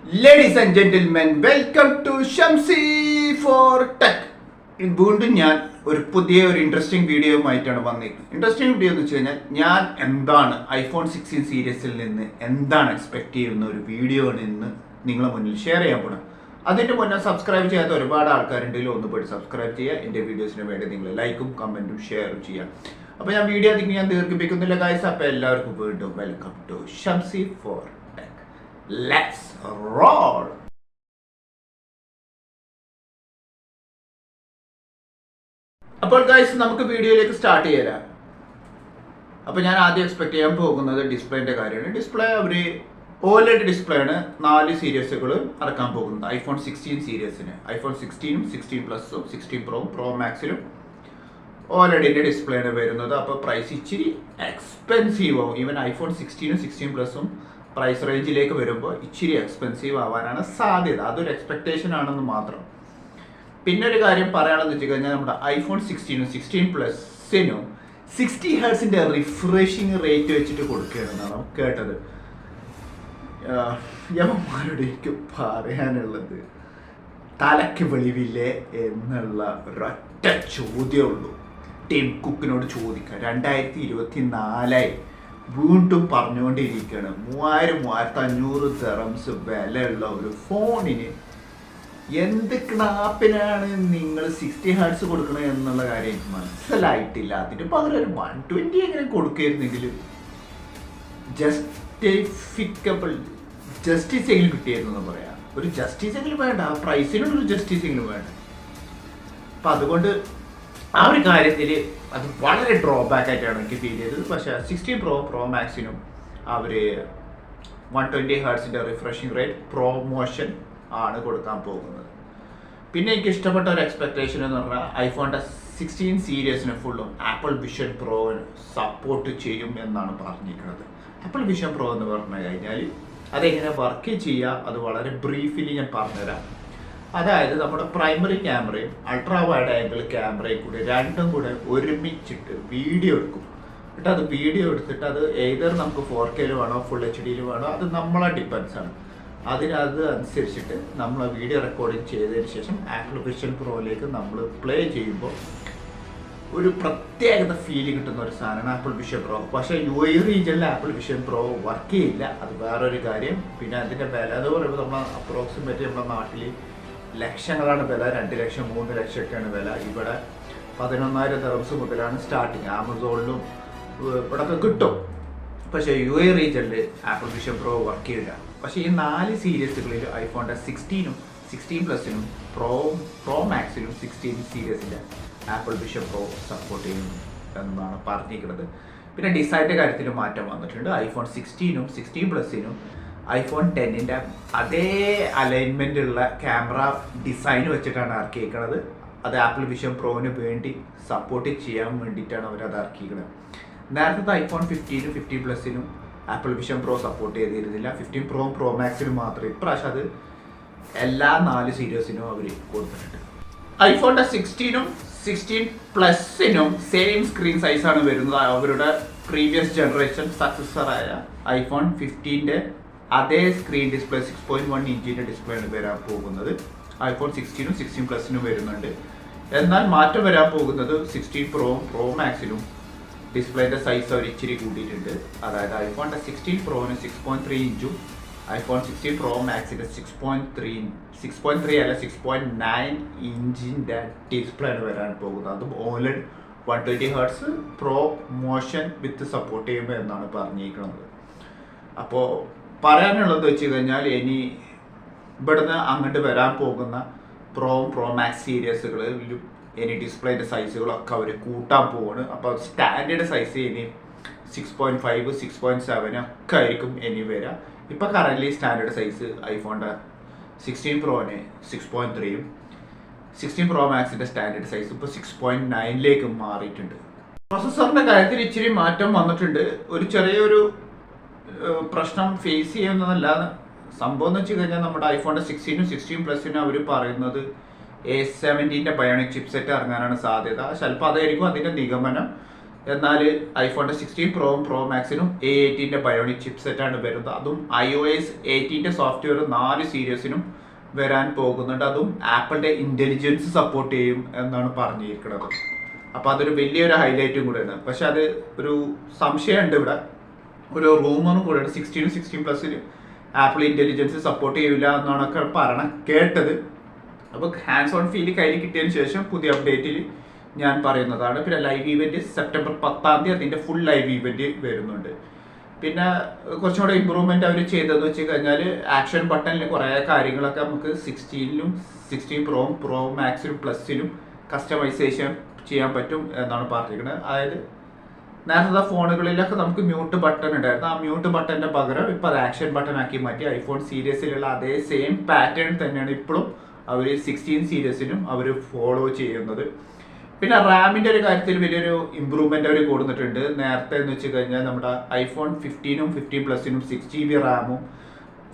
Ladies and gentlemen, welcome to Shamsi for Tech. വീണ്ടും ഞാൻ ഒരു പുതിയ ഇൻട്രസ്റ്റിംഗ് വീഡിയോയുമായിട്ടാണ് വന്നിരിക്കുന്നത്. ഇൻട്രസ്റ്റിംഗ് വീഡിയോ എന്ന് വെച്ച് കഴിഞ്ഞാൽ ഞാൻ എന്താണ് ഐഫോൺ 16 സീരീസിൽ നിന്ന് എന്താണ് എക്സ്പെക്ട് ചെയ്യുന്ന ഒരു വീഡിയോ ഇന്ന് നിങ്ങളെ മുന്നിൽ ഷെയർ ചെയ്യാൻ പോകണം. അതിൻ്റെ മുന്നേ സബ്സ്ക്രൈബ് ചെയ്യാത്ത ഒരുപാട് ആൾക്കാരുണ്ടെങ്കിൽ ഒന്ന് പോയി സബ്സ്ക്രൈബ് ചെയ്യുക. എൻ്റെ വീഡിയോസിന് വേണ്ടി നിങ്ങൾ ലൈക്കും കമൻറ്റും ഷെയറും ചെയ്യുക. അപ്പോൾ ഞാൻ വീഡിയോ അതിന് ഞാൻ ദീർഘിപ്പിക്കുന്നില്ല ഗൈസ്. അപ്പോൾ എല്ലാവർക്കും വീണ്ടും welcome to Shamsi for tech. Let's roll. അപ്പോൾ ഗൈസ് നമുക്ക് വീഡിയോയിലേക്ക് സ്റ്റാർട്ട് ചെയ്യാം. അപ്പോൾ ഞാൻ ആദ്യം എക്സ്പെക്ട് ചെയ്യാൻ പോകുന്നത് ഡിസ്പ്ലേൻ്റെ കാര്യമാണ്. ഡിസ്പ്ലേ അവർ OLED ഡിസ്പ്ലേ ആണ് 4 സീരീസുകൾ ഇറക്കാൻ പോകുന്നത് ഐഫോൺ 16 സീരീസിന്. ഐഫോൺ 16ഉം 16 പ്ലസും 16 പ്രോയും പ്രോ മാക്സിലും OLEDൻ്റെ ഡിസ്പ്ലേ ആണ് വരുന്നത്. അപ്പോൾ പ്രൈസ് ഇച്ചിരി എക്സ്പെൻസീവ് ആവും. ഈവൻ ഐഫോൺ 16ഉം 16 പ്ലസും പ്രൈസ് റേഞ്ചിലേക്ക് വരുമ്പോൾ ഇച്ചിരി എക്സ്പെൻസീവ് ആവാനാണ് സാധ്യത. അതൊരു എക്സ്പെക്ടേഷൻ ആണെന്ന് മാത്രം. പിന്നെ ഒരു കാര്യം പറയാണെന്ന് വെച്ച് കഴിഞ്ഞാൽ നമ്മുടെ ഐഫോൺ 16ഉം 16 പ്ലസിനും 60 ഹെർട്സിൻ്റെ റിഫ്രഷിങ് റേറ്റ് വെച്ചിട്ട് കൊടുക്കുകയാണെന്നാണ് കേട്ടത്. യവന്മാരോട് എനിക്ക് പറയാനുള്ളത് തലയ്ക്ക് വെളിവില്ലേ എന്നുള്ള ഒരൊറ്റ ചോദ്യമുള്ളൂ. ടിം കുക്കിനോട് ചോദിക്കുക. 2024 വീണ്ടും പറഞ്ഞുകൊണ്ടിരിക്കുകയാണ് 3000-3500 ദിർഹംസ് വിലയുള്ള ഒരു ഫോണിന് എന്ത് ക്ലാപ്പിനാണ് നിങ്ങൾ 60 ഹെർട്സ് കൊടുക്കണത് എന്നുള്ള കാര്യം എനിക്ക് മനസ്സിലായിട്ടില്ല. അതിന് പകരം ഒരു 120 എങ്ങനെ കൊടുക്കുകയായിരുന്നെങ്കിൽ ജസ്റ്റിസ് എങ്കിലും കിട്ടിയായിരുന്നു പറയാം. ഒരു ജസ്റ്റിസ് എങ്കിലും വേണ്ട, ആ പ്രൈസിനൊരു ജസ്റ്റിസ് എങ്കിലും വേണ്ട. അപ്പം അതുകൊണ്ട് ആ ഒരു കാര്യത്തിൽ അത് വളരെ ഡ്രോബാക്ക് ആയിട്ടാണ് എനിക്ക് ഫീൽ ചെയ്തത്. പക്ഷേ 16 പ്രോ മാക്സിനും അവർ 120 ഹെർട്സിൻ്റെ റിഫ്രഷിംഗ് റേറ്റ് പ്രൊമോഷൻ ആണ് കൊടുക്കാൻ പോകുന്നത്. പിന്നെ എനിക്ക് ഇഷ്ടപ്പെട്ട ഒരു എക്സ്പെക്ടേഷൻ എന്ന് പറഞ്ഞാൽ ഐഫോണിൻ്റെ 16 സീരീസിന് ഫുള്ളും ആപ്പിൾ വിഷൻ പ്രോ സപ്പോർട്ട് ചെയ്യും എന്നാണ് പറഞ്ഞിരിക്കുന്നത്. ആപ്പിൾ വിഷൻ പ്രോ എന്ന് പറഞ്ഞു കഴിഞ്ഞാൽ അതെങ്ങനെ വർക്ക് ചെയ്യുക അത് വളരെ ബ്രീഫിലി ഞാൻ പറഞ്ഞുതരാം. അതായത് നമ്മുടെ പ്രൈമറി ക്യാമറയും അൾട്രാ വൈഡ് ആംഗിൾ ക്യാമറയും കൂടി രണ്ടും കൂടെ ഒരുമിച്ചിട്ട് വീഡിയോ എടുക്കും. എന്നിട്ട് അത് വീഡിയോ എടുത്തിട്ട് അത് ഏതർ നമുക്ക് 4K വേണോ ഫുൾ HD വേണോ അത് നമ്മളെ ഡിപ്പെൻസ് ആണ്. അനുസരിച്ചിട്ട് നമ്മൾ വീഡിയോ റെക്കോർഡിങ് ചെയ്തതിന് ശേഷം ആപ്പിൾ വിഷൻ പ്രോയിലേക്ക് നമ്മൾ പ്ലേ ചെയ്യുമ്പോൾ ഒരു പ്രത്യേകത ഫീൽ കിട്ടുന്ന ഒരു സാധനമാണ് ആപ്പിൾ വിഷൻ പ്രോ. പക്ഷേ UAE റീജിയനിൽ ആപ്പിൾ വിഷൻ പ്രോ വർക്ക് ചെയ്യില്ല, അത് വേറൊരു കാര്യം. പിന്നെ അതിൻ്റെ വില എന്ന് പറയുമ്പോൾ നമ്മൾ അപ്രോക്സിമേറ്റ് നമ്മുടെ നാട്ടിൽ ലക്ഷങ്ങളാണ് വില, 2 ലക്ഷം 3 ലക്ഷം ഒക്കെയാണ് വില. ഇവിടെ 11,000 ദിർഹംസ് മുതലാണ് സ്റ്റാർട്ടിങ്. ആമസോണിലും ഇവിടെയൊക്കെ കിട്ടും. പക്ഷേ UAE റീജിയനിൽ ആപ്പിൾ വിഷൻ പ്രോ വർക്ക് ചെയ്യില്ല. പക്ഷേ ഈ 4 സീരീസുകളിൽ ഐഫോണിൻ്റെ 16ഉം 16 പ്ലസിനും പ്രോ മാക്സിനും 16 സീരീസിൻ്റെ ആപ്പിൾ വിഷൻ പ്രോ സപ്പോർട്ട് ചെയ്യുന്നു എന്നാണ് പറഞ്ഞിരിക്കുന്നത്. പിന്നെ ഡിസൈൻ്റെ കാര്യത്തിൽ മാറ്റം വന്നിട്ടുണ്ട്. ഐഫോൺ 16ഉം 16 പ്ലസിനും ഐഫോൺ 10ൻ്റെ അതേ അലൈൻമെൻറ്റുള്ള ക്യാമറ ഡിസൈൻ വെച്ചിട്ടാണ് ഇറക്കിയിരിക്കുന്നത്. അത് ആപ്പിൾ വിഷൻ പ്രോവിന് വേണ്ടി സപ്പോർട്ട് ചെയ്യാൻ വേണ്ടിയിട്ടാണ് അവരത് ഇറക്കിയിരിക്കുന്നത്. നേരത്തെ ഐഫോൺ 15ഉം 15 പ്ലസിനും ആപ്പിൾ വിഷൻ പ്രോ സപ്പോർട്ട് ചെയ്തിരുന്നില്ല. 15 പ്രോ മാക്സിനും മാത്രമേ. ഇപ്രാവശ്യം അത് എല്ലാ 4 സീരീസിനും അവർ കൊടുത്തിട്ടുണ്ട്. ഐഫോണിൻ്റെ 16ഉം 16 പ്ലസിനും സെയിം സ്ക്രീൻ സൈസാണ് വരുന്നത്. അവരുടെ പ്രീവിയസ് ജനറേഷൻ സക്സസറായ ഐഫോൺ 15ൻ്റെ അതേ സ്ക്രീൻ ഡിസ്പ്ലേ 6.1 ഇഞ്ചിൻ്റെ ഡിസ്പ്ലേ ആണ് വരാൻ പോകുന്നത്. ഐഫോൺ 16ഉം 16 പ്ലസിനും വരുന്നുണ്ട്. എന്നാൽ മാറ്റം വരാൻ പോകുന്നത് 16 പ്രോ മാക്സിനും ഡിസ്പ്ലേൻ്റെ സൈസ് അവർ ഇച്ചിരി കൂട്ടിയിട്ടുണ്ട്. അതായത് ഐഫോണിൻ്റെ 16 പ്രോന് 6.3 ഇഞ്ചും ഐഫോൺ 16 പ്രോ മാക്സിൻ്റെ 6.3 അല്ല 6.9 ഇഞ്ചിൻ്റെ ഡിസ്പ്ലേ ആണ് വരാൻ പോകുന്നത്. അതും OLED 120 ഹെർട്സ് പ്രൊമോഷൻ വിത്ത് സപ്പോർട്ട് ചെയ്യുമ്പോൾ എന്നാണ് പറഞ്ഞിരിക്കുന്നത്. അപ്പോൾ പറയാനുള്ളത് വെച്ച് കഴിഞ്ഞാൽ ഇനി ഇവിടുന്ന് അങ്ങോട്ട് വരാൻ പോകുന്ന പ്രോ മാക്സ് സീരീസുകളിൽ ഇനി ഡിസ്പ്ലേൻ്റെ സൈസുകളൊക്കെ അവർ കൂട്ടാൻ പോവാണ്. അപ്പോൾ സ്റ്റാൻഡേർഡ് സൈസ് ഇനി 6.5 6.7 ഒക്കെ ആയിരിക്കും ഇനി വരിക. ഇപ്പോൾ കറൻ്റ് സ്റ്റാൻഡേർഡ് സൈസ് ഐഫോണിൻ്റെ 16 പ്രോന് 6.3ഉം 16 പ്രോ മാക്സിൻ്റെ സ്റ്റാൻഡേർഡ് സൈസ് ഇപ്പോൾ 6.9ലേക്ക് മാറിയിട്ടുണ്ട്. പ്രോസസ്സറിൻ്റെ കാര്യത്തിൽ ഇച്ചിരി മാറ്റം വന്നിട്ടുണ്ട്. ഒരു ചെറിയൊരു പ്രശ്നം ഫേസ് ചെയ്യുന്നതല്ലാതെ സംഭവം എന്ന് വെച്ച് കഴിഞ്ഞാൽ നമ്മുടെ ഐഫോണിൻ്റെ 16ഉം 16 പ്ലസിനും അവർ പറയുന്നത് A17 ബയോണിക് ചിപ്സെറ്റ് ഇറങ്ങാനാണ് സാധ്യത. ചിലപ്പോൾ അതായിരിക്കും അതിൻ്റെ നിഗമനം. എന്നാൽ ഐഫോണിൻ്റെ 16 പ്രോവും പ്രോ മാക്സിനും A18 ബയോണിക് ചിപ്പ് സെറ്റാണ് വരുന്നത്. അതും iOS 18 സോഫ്റ്റ്വെയർ 4 സീരീസിനും വരാൻ പോകുന്നുണ്ട്. അതും ആപ്പിളിൻ്റെ ഇൻ്റലിജൻസ് സപ്പോർട്ട് ചെയ്യും എന്നാണ് പറഞ്ഞിരിക്കുന്നത്. അപ്പോൾ അതൊരു വലിയൊരു ഹൈലൈറ്റും കൂടെയാണ്. പക്ഷെ അത് ഒരു സംശയമുണ്ട് ഇവിടെ, ഒരു റൂമറും കൂടെയാണ് 16 ആപ്പിൾ ഇൻ്റലിജൻസ് സപ്പോർട്ട് ചെയ്യില്ല എന്നാണൊക്കെ കേട്ടത്. അപ്പോൾ ഹാൻഡ്സ് ഓൺ ഫീൽ കയ്യിൽ കിട്ടിയതിന് ശേഷം പുതിയ അപ്ഡേറ്റിൽ ഞാൻ പറയുന്നതാണ്. പിന്നെ ലൈവ് ഈവൻറ്റ് സെപ്റ്റംബർ 10 അതിൻ്റെ ഫുൾ ലൈവ് ഈവൻറ്റ് വരുന്നുണ്ട്. പിന്നെ കുറച്ചും കൂടെ ഇമ്പ്രൂവ്മെൻറ്റ് അവർ ചെയ്തതെന്ന് വെച്ച് കഴിഞ്ഞാൽ ആക്ഷൻ ബട്ടണിൽ കുറേ കാര്യങ്ങളൊക്കെ നമുക്ക് 16 പ്രോവും പ്രോ മാക്സിനും പ്ലസിനും കസ്റ്റമൈസേഷൻ ചെയ്യാൻ പറ്റും എന്നാണ് പറഞ്ഞിരിക്കുന്നത്. അതായത് നേരത്തെ ഫോണുകളിലൊക്കെ നമുക്ക് മ്യൂട്ട് ബട്ടൺ ഉണ്ടായിരുന്നു. ആ മ്യൂട്ട് ബട്ടൻ്റെ പകരം ഇപ്പോൾ അത് ആക്ഷൻ ബട്ടൺ ആക്കി മാറ്റി. ഐഫോൺ സീരീസിലുള്ള അതേ സെയിം പാറ്റേൺ തന്നെയാണ് ഇപ്പോഴും അവർ 16 സീരീസിനും അവർ ഫോളോ ചെയ്യുന്നത്. പിന്നെ റാമിൻ്റെ ഒരു കാര്യത്തിൽ വലിയൊരു ഇമ്പ്രൂവ്മെൻ്റ് അവർ കൊടുത്തിട്ടുണ്ട്. നേരത്തെ എന്ന് വെച്ച് കഴിഞ്ഞാൽ നമ്മുടെ ഐഫോൺ 15 15 പ്ലസിനും 6GB റാമും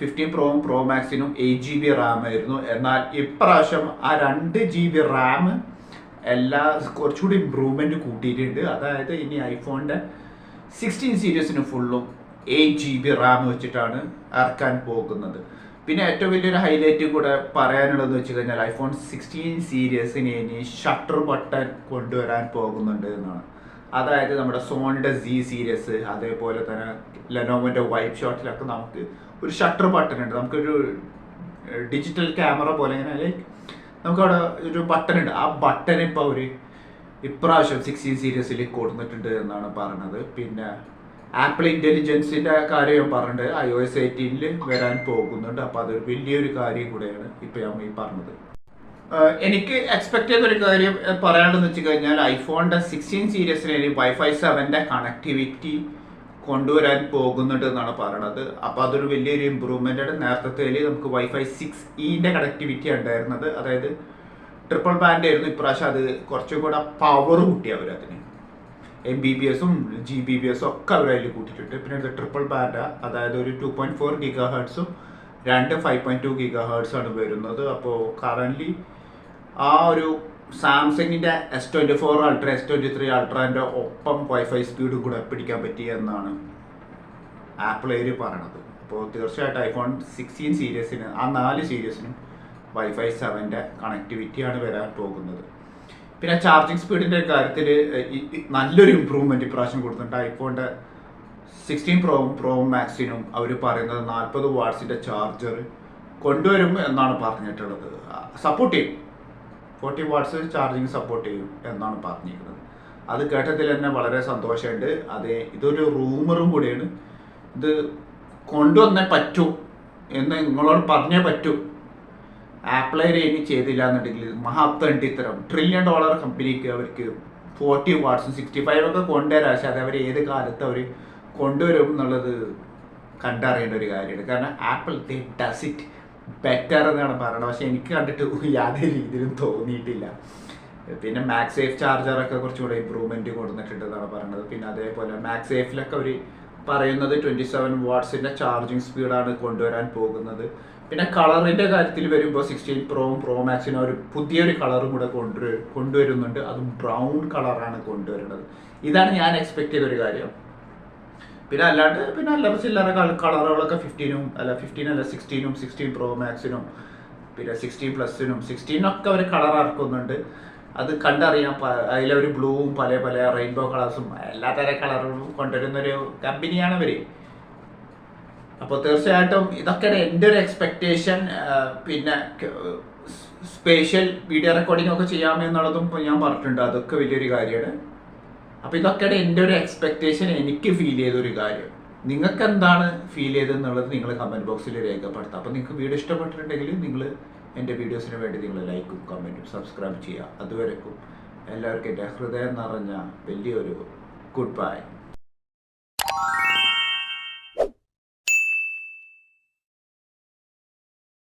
15 പ്രോവും പ്രോ മാക്സിനും 8GB റാമായിരുന്നു. എന്നാൽ ഇപ്രാവശ്യം ആ 2GB റാം കുറച്ചുകൂടി ഇമ്പ്രൂവ്മെൻറ്റ് കൂട്ടിയിട്ടുണ്ട്. അതായത് ഇനി ഐഫോണിൻ്റെ 16 സീരീസിന് ഫുള്ളും 8GB റാം വെച്ചിട്ടാണ് ഇറക്കാൻ പോകുന്നത്. പിന്നെ ഏറ്റവും വലിയൊരു ഹൈലൈറ്റ് കൂടെ പറയാനുള്ളതെന്ന് വെച്ച് കഴിഞ്ഞാൽ ഐഫോൺ 16 സീരീസിന് ഇനി ഷട്ടർ ബട്ടൺ കൊണ്ടുവരാൻ പോകുന്നുണ്ട് എന്നാണ്. അതായത് നമ്മുടെ സോണിയുടെ Z സീരീസ്, അതേപോലെ തന്നെ ലെനോവോൻ്റെ വൈപ്പ് ഷോട്ടിലൊക്കെ നമുക്ക് ഒരു ഷട്ടർ ബട്ടൺ ഉണ്ട്. നമുക്കൊരു ഡിജിറ്റൽ ക്യാമറ പോലെ ഇങ്ങനെ ലൈക്ക് നമുക്കവിടെ ഒരു ബട്ടൺ ഉണ്ട്. ആ ബട്ടൺ ഇപ്പോൾ അവർ ഇപ്രാവശ്യം 16 സീരീസിൽ കൊടുത്തിട്ടുണ്ട് എന്നാണ് പറഞ്ഞത്. പിന്നെ ആപ്പിൾ ഇൻ്റലിജൻസിൻ്റെ കാര്യം പറഞ്ഞിട്ട് iOS 18 വരാൻ പോകുന്നുണ്ട്. അപ്പോൾ അതൊരു വലിയൊരു കാര്യം കൂടെയാണ് ഇപ്പോൾ ഞാൻ ഈ പറഞ്ഞത്. എനിക്ക് എക്സ്പെക്ട് ചെയ്തൊരു കാര്യം പറയാനുള്ളതെന്ന് വെച്ച് കഴിഞ്ഞാൽ ഐഫോണിൻ്റെ 16 സീരീസിന് Wi-Fi 7 കണക്ടിവിറ്റി കൊണ്ടുവരാൻ പോകുന്നുണ്ട് എന്നാണ് പറയണത്. അപ്പോൾ അതൊരു വലിയൊരു ഇമ്പ്രൂവ്മെൻ്റ് ആണ്. നേരത്തെ നമുക്ക് Wi-Fi 6E കണക്ടിവിറ്റി ഉണ്ടായിരുന്നത്, അതായത് ട്രിപ്പിൾ ബാൻഡ് ആയിരുന്നു. ഇപ്രാവശ്യം അത് കുറച്ചും കൂടെ പവർ കൂട്ടി അവരതിന് MBPS-ഉം GBPS-ഉം ഒക്കെ അവരതിൽ കൂട്ടിയിട്ടുണ്ട്. പിന്നെ ഇത് ട്രിപ്പിൾ ബാൻഡ്, അതായത് ഒരു 2.4 GHz-ഉം 5.2 GHz ആണ് വരുന്നത്. അപ്പോൾ കറൻ്റ്ലി ആ ഒരു സാംസങ്ങിൻ്റെ S24 Ultra S23 Ultraൻ്റെ ഒപ്പം Wi-Fi സ്പീഡ് കൂടെ പിടിക്കാൻ പറ്റി എന്നാണ് ആപ്പിൾ പറയണത്. അപ്പോൾ തീർച്ചയായിട്ടും ഐഫോൺ 16 സീരീസിന് ആ 4 സീരീസിനും Wi-Fi 7 കണക്ടിവിറ്റിയാണ് വരാൻ പോകുന്നത്. പിന്നെ ചാർജിങ് സ്പീഡിൻ്റെ കാര്യത്തിൽ നല്ലൊരു ഇമ്പ്രൂവ്മെൻറ്റ് ഇപ്രാവശ്യം കൊടുത്തിട്ടുണ്ട്. ഐഫോണിൻ്റെ 16 പ്രോവും പ്രോ മാക്സിനും അവർ പറയുന്നത് 40 വാട്ട്സിൻ്റെ ചാർജർ കൊണ്ടുവരും എന്നാണ് പറഞ്ഞിട്ടുള്ളത്. സപ്പോർട്ട് ചെയ്യും, 40 വാട്ട്സ് ചാർജിങ് സപ്പോർട്ട് ചെയ്യും എന്നാണ് പറഞ്ഞിരിക്കുന്നത്. അത് കേട്ടതിൽ തന്നെ വളരെ സന്തോഷമുണ്ട്. ഇതൊരു റൂമറും കൂടിയാണ്. ഇത് കൊണ്ടുവന്നേ പറ്റൂ എന്ന് നിങ്ങളോട് പറഞ്ഞേ പറ്റൂ. ആപ്പിൾ ഇനി ചെയ്തില്ല എന്നുണ്ടെങ്കിൽ മഹാത്തണ്ടിത്തരം $1 ട്രില്യൺ കമ്പനിക്ക് അവർക്ക് 40 വാട്ട്സും 65 ഒക്കെ കൊണ്ടുവരാം. പക്ഷെ അത് അവർ ഏത് കാലത്ത് അവർ കൊണ്ടുവരും എന്നുള്ളത് കണ്ടറിയേണ്ട ഒരു കാര്യമാണ്. കാരണം apple they does it better എന്നാണ് പറയുന്നത്. പക്ഷെ എനിക്ക് കണ്ടിട്ട് യാതൊരു രീതിയിലും തോന്നിയിട്ടില്ല. പിന്നെ മാക്സേഫ് ചാർജറൊക്കെ കുറച്ചുകൂടെ ഇമ്പ്രൂവ്മെൻറ്റ് കൊടുത്തിട്ടുണ്ടെന്നാണ് പറയുന്നത്. പിന്നെ അതേപോലെ മാക്സേഫിലൊക്കെ അവർ പറയുന്നത് 27 വാട്ട്സിൻ്റെ ചാർജിങ് സ്പീഡാണ് കൊണ്ടുവരാൻ പോകുന്നത്. പിന്നെ കളറിൻ്റെ കാര്യത്തിൽ വരുമ്പോൾ 16 പ്രോവും പ്രോ മാക്സിനും ഒരു പുതിയൊരു കളറും കൂടെ കൊണ്ടുവരുന്നുണ്ട്. അതും ബ്രൗൺ കളറാണ് കൊണ്ടുവരുന്നത്. ഇതാണ് ഞാൻ എക്സ്പെക്ട് ചെയ്തൊരു കാര്യം. പിന്നെ അല്ലറ ചില്ലറ കളറുകളൊക്കെ 16നും 16 പ്രോ മാക്സിനും പിന്നെ 16 പ്ലസിനും 16 അവർ കളർ ഇറക്കുന്നുണ്ട്. അത് കണ്ടറിയാം. അതിലൊരു ബ്ലൂവും പല റെയിൻബോ കളേഴ്സും എല്ലാ തരം കളറും കൊണ്ടുവരുന്നൊരു കമ്പനിയാണ് അവർ. അപ്പോൾ തീർച്ചയായിട്ടും ഇതൊക്കെയാണ് എൻ്റെ ഒരു എക്സ്പെക്റ്റേഷൻ. പിന്നെ സ്പേഷ്യൽ വീഡിയോ റെക്കോർഡിംഗ് ഒക്കെ ചെയ്യാമെന്നുള്ളതും ഞാൻ പറഞ്ഞിട്ടുണ്ട്. അതൊക്കെ വലിയൊരു കാര്യമാണ്. അപ്പോൾ ഇതൊക്കെയാണ് എൻ്റെ ഒരു എക്സ്പെക്റ്റേഷൻ. എനിക്ക് ഫീൽ ചെയ്തൊരു കാര്യം. നിങ്ങൾക്ക് എന്താണ് ഫീൽ ചെയ്തതെന്നുള്ളത് നിങ്ങൾ കമൻറ്റ് ബോക്സിൽ രേഖപ്പെടുത്താം. അപ്പോൾ നിങ്ങൾക്ക് വീഡിയോ ഇഷ്ടപ്പെട്ടിട്ടുണ്ടെങ്കിൽ നിങ്ങൾ എൻ്റെ വീഡിയോസിന് വേണ്ടി നിങ്ങൾ ലൈക്കും കമൻറ്റും സബ്സ്ക്രൈബ് ചെയ്യുക. അതുവരെക്കും എല്ലാവർക്കും എൻ്റെ ഹൃദയം നിറഞ്ഞ വലിയൊരു ഗുഡ് ബൈ.